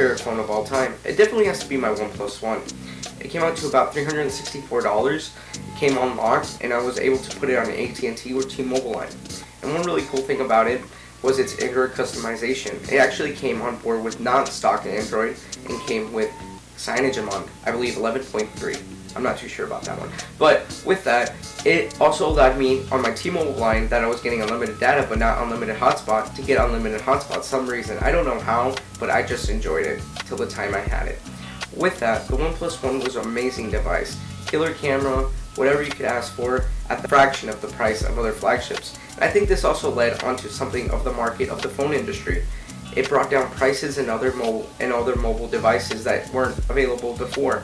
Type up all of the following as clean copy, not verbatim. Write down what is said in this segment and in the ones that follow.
favorite phone of all time, it definitely has to be my Oneplus One. It came out to about $364. It came unlocked, and I was able to put it on an AT&T or T-Mobile line. And one really cool thing about it was its Android customization. It actually came on board with non-stock Android and came with CyanogenMod, I believe 11.3. I'm not too sure about that one. But with that, it also allowed me on my T-Mobile line that I was getting unlimited data but not unlimited hotspot to get unlimited hotspot for some reason. I don't know how, but I just enjoyed it till the time I had it. With that, the Oneplus One was an amazing device. Killer camera, whatever you could ask for at the fraction of the price of other flagships. And I think this also led onto something of the market of the phone industry. It brought down prices in other mobile devices that weren't available before.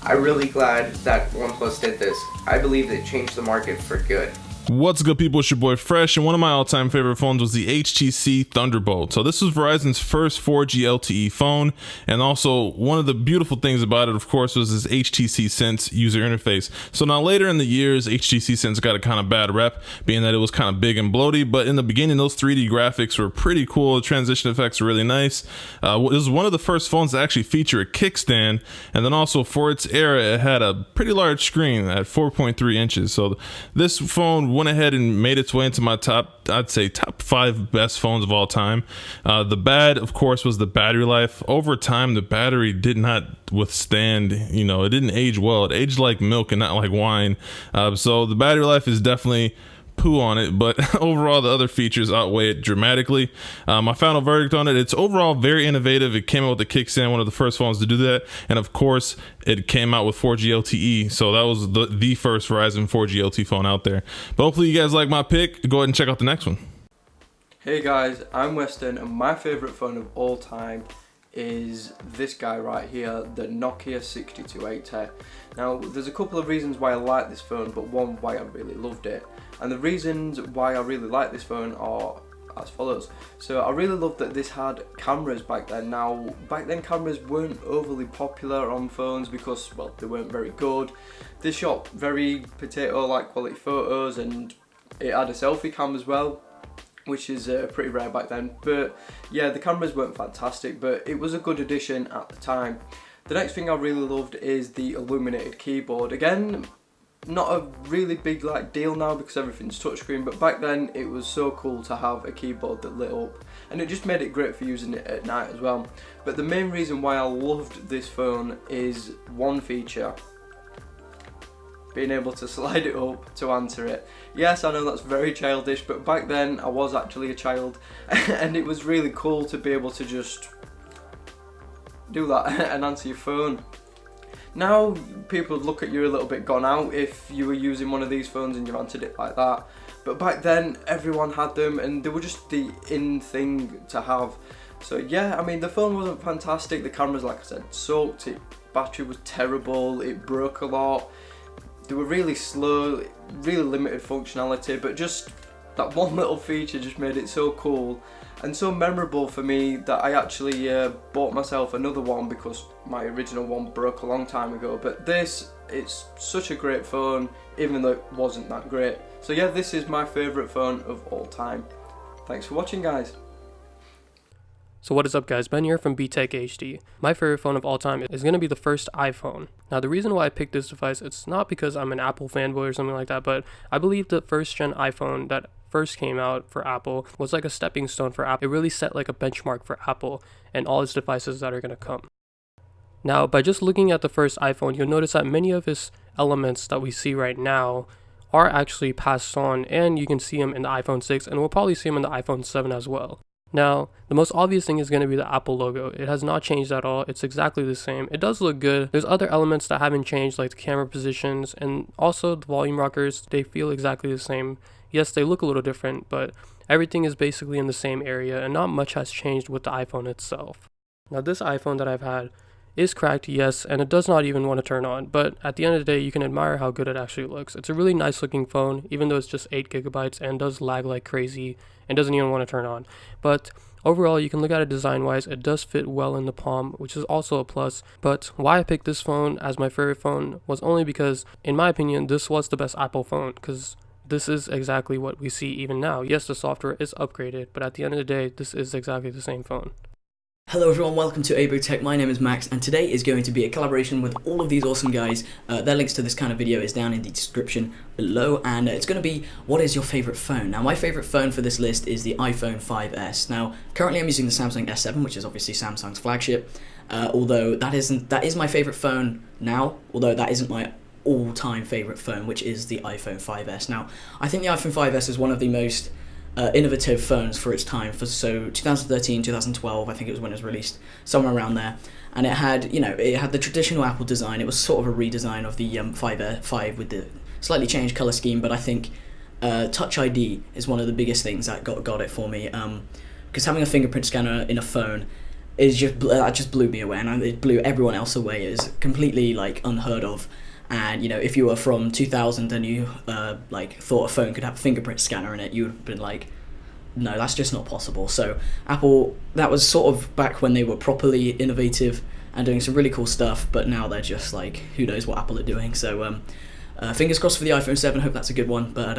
I'm really glad that OnePlus did this. I believe it changed the market for good. What's good, people? It's your boy Fresh, and one of my all-time favorite phones was the Htc Thunderbolt. So this was Verizon's first 4G LTE phone, and also one of the beautiful things about it, of course, was this Htc Sense user interface. So now later in the years, Htc Sense got a kind of bad rep, being that it was kind of big and bloaty, but in the beginning, those 3D graphics were pretty cool. The transition effects were really nice. It was one of the first phones to actually feature a kickstand, and then also for its era, it had a pretty large screen at 4.3 inches. So this phone went ahead and made its way into my I'd say top 5 best phones of all time. The bad, of course, was the battery life. Over time, the battery did not withstand, it didn't age well. It aged like milk and not like wine. So the battery life is definitely poo on it, but overall the other features outweigh it dramatically. My final verdict on it, it's overall very innovative. It came out with the kickstand, one of the first phones to do that, and of course it came out with 4G LTE, so that was the first Verizon 4G LTE phone out there. But hopefully you guys like my pick. Go ahead and check out the next one. Hey guys, I'm Weston, and my favorite phone of all time is this guy right here, the Nokia 62810. Now, there's a couple of reasons why I like this phone, but one why I really loved it. And the reasons why I really like this phone are as follows. So I really loved that this had cameras back then. Now, back then cameras weren't overly popular on phones because, well, they weren't very good. They shot very potato-like quality photos, and it had a selfie cam as well, which is pretty rare back then. But yeah, the cameras weren't fantastic, but it was a good addition at the time. The next thing I really loved is the Illuminated Keyboard. Again, not a really big deal now because everything's touchscreen, but back then it was so cool to have a keyboard that lit up, and it just made it great for using it at night as well. But the main reason why I loved this phone is one feature: being able to slide it up to answer it. Yes, I know that's very childish, but back then I was actually a child and it was really cool to be able to just do that and answer your phone. Now people would look at you a little bit gone out if you were using one of these phones and you answered it like that. But back then everyone had them and they were just the in thing to have. So yeah, I mean, the phone wasn't fantastic. The cameras, like I said, sucked. Battery was terrible. It broke a lot. They were really slow, really limited functionality, but just that one little feature just made it so cool and so memorable for me that I actually bought myself another one because my original one broke a long time ago. But this, it's such a great phone, even though it wasn't that great. So yeah, this is my favourite phone of all time. Thanks for watching, guys. So what is up, guys? Ben here from BTech HD. My favorite phone of all time is going to be the first iPhone. Now, the reason why I picked this device, it's not because I'm an Apple fanboy or something like that, but I believe the first gen iPhone that first came out for Apple was like a stepping stone for Apple. It really set like a benchmark for Apple and all its devices that are going to come. Now, by just looking at the first iPhone, you'll notice that many of its elements that we see right now are actually passed on, and you can see them in the iPhone 6, and we'll probably see them in the iPhone 7 as well. Now, the most obvious thing is going to be the Apple logo. It has not changed at all. It's exactly the same. It does look good. There's other elements that haven't changed, like the camera positions and also the volume rockers. They feel exactly the same. Yes, they look a little different, but everything is basically in the same area and not much has changed with the iPhone itself. Now, this iPhone that I've had is cracked, yes, and it does not even want to turn on, but at the end of the day, you can admire how good it actually looks. It's a really nice looking phone, even though it's just 8 gigabytes and does lag like crazy and doesn't even want to turn on. But overall, you can look at it design wise, it does fit well in the palm, which is also a plus. But why I picked this phone as my favorite phone was only because, in my opinion, this was the best Apple phone, because this is exactly what we see even now. Yes, the software is upgraded, but at the end of the day, this is exactly the same phone. Hello everyone, welcome to Abo Tech. My name is Max, and today is going to be a collaboration with all of these awesome guys. Their links to this kind of video is down in the description below, and it's going to be what is your favorite phone. Now, my favorite phone for this list is the iPhone 5S. Now, currently I'm using the Samsung S7, which is obviously Samsung's flagship. Although that is my favorite phone now. Although that isn't my all-time favorite phone, which is the iPhone 5S. Now, I think the iPhone 5S is one of the most innovative phones for its time. So 2013, 2012, I think it was when it was released, somewhere around there. And it had, it had the traditional Apple design. It was sort of a redesign of the 5 with the slightly changed color scheme. But I think Touch ID is one of the biggest things that got it for me. Because having a fingerprint scanner in a phone is just blew me away, and it blew everyone else away. It is completely unheard of. And if you were from 2000 and you thought a phone could have a fingerprint scanner in it, you would have been like, no, that's just not possible. So Apple, that was sort of back when they were properly innovative and doing some really cool stuff, but now they're just like, who knows what Apple are doing. So fingers crossed for the iPhone 7, hope that's a good one, but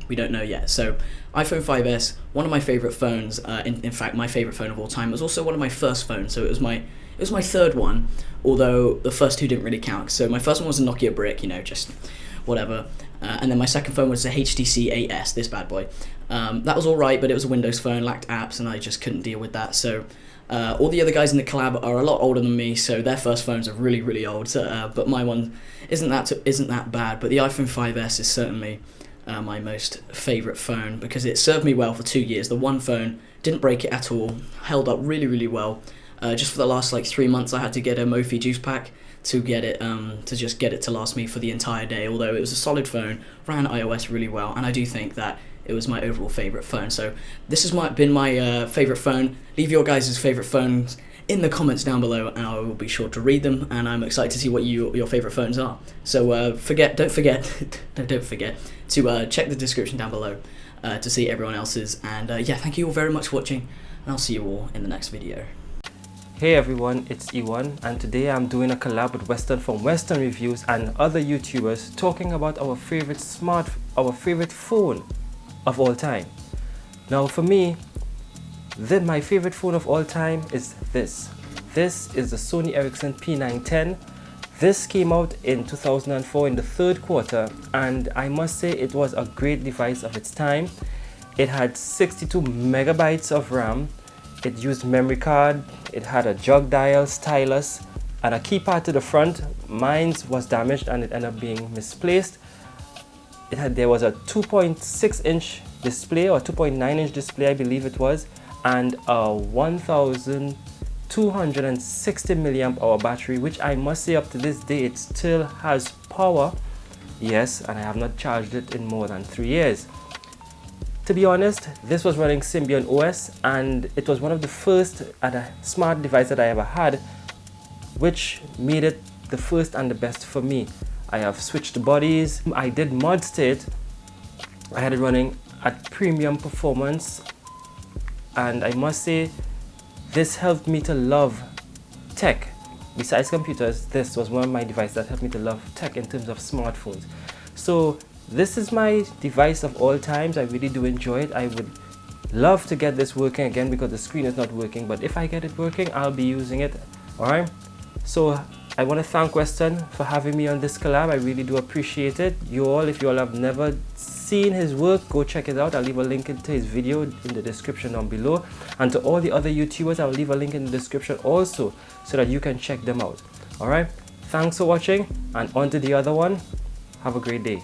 we don't know yet. So iPhone 5S, one of my favorite phones. In fact, my favorite phone of all time. It was also one of my first phones, so it was my third one, although the first two didn't really count. So my first one was a Nokia brick, just whatever. And then my second phone was a HTC 8S, this bad boy. That was alright, but it was a Windows phone, lacked apps, and I just couldn't deal with that. So all the other guys in the collab are a lot older than me, so their first phones are really, really old. But my one isn't that bad. But the iPhone 5S is certainly my most favourite phone, because it served me well for 2 years. The one phone didn't break it at all, held up really, really well. Just for the last 3 months, I had to get a Mophie juice pack to get it to last me for the entire day. Although it was a solid phone, ran iOS really well, and I do think that it was my overall favourite phone. So this has been my favourite phone. Leave your guys' favourite phones in the comments down below, and I will be sure to read them. And I'm excited to see what your favourite phones are. So don't forget to check the description down below to see everyone else's. And yeah, thank you all very much for watching, and I'll see you all in the next video. Hey everyone, it's E1, and today I'm doing a collab with Western from Western Reviews and other YouTubers talking about our favorite phone of all time. Now for me, my favorite phone of all time is this. This is the Sony Ericsson P910. This came out in 2004 in the third quarter, and I must say it was a great device of its time. It had 62 megabytes of RAM. It used memory card, it had a jog dial, stylus, and a keypad to the front. Mine was damaged and it ended up being misplaced. There was a 2.6 inch display, or 2.9 inch display I believe it was, and a 1260 milliamp hour battery, which I must say up to this day it still has power. Yes, and I have not charged it in more than 3 years. To be honest, this was running Symbian OS, and it was one of the first smart device that I ever had, which made it the first and the best for me. I have switched bodies, I did mod state, I had it running at premium performance, and I must say this helped me to love tech. Besides computers, this was one of my devices that helped me to love tech in terms of smartphones. So this is my device of all times. I really do enjoy it. I would love to get this working again because the screen is not working, but if I get it working, I'll be using it. Alright, so I want to thank Western for having me on this collab. I really do appreciate it. If you all have never seen his work, go check it out. I'll leave a link to his video in the description down below, and to all the other YouTubers, I'll leave a link in the description also so that you can check them out. Alright, thanks for watching, and on to the other one. Have a great day.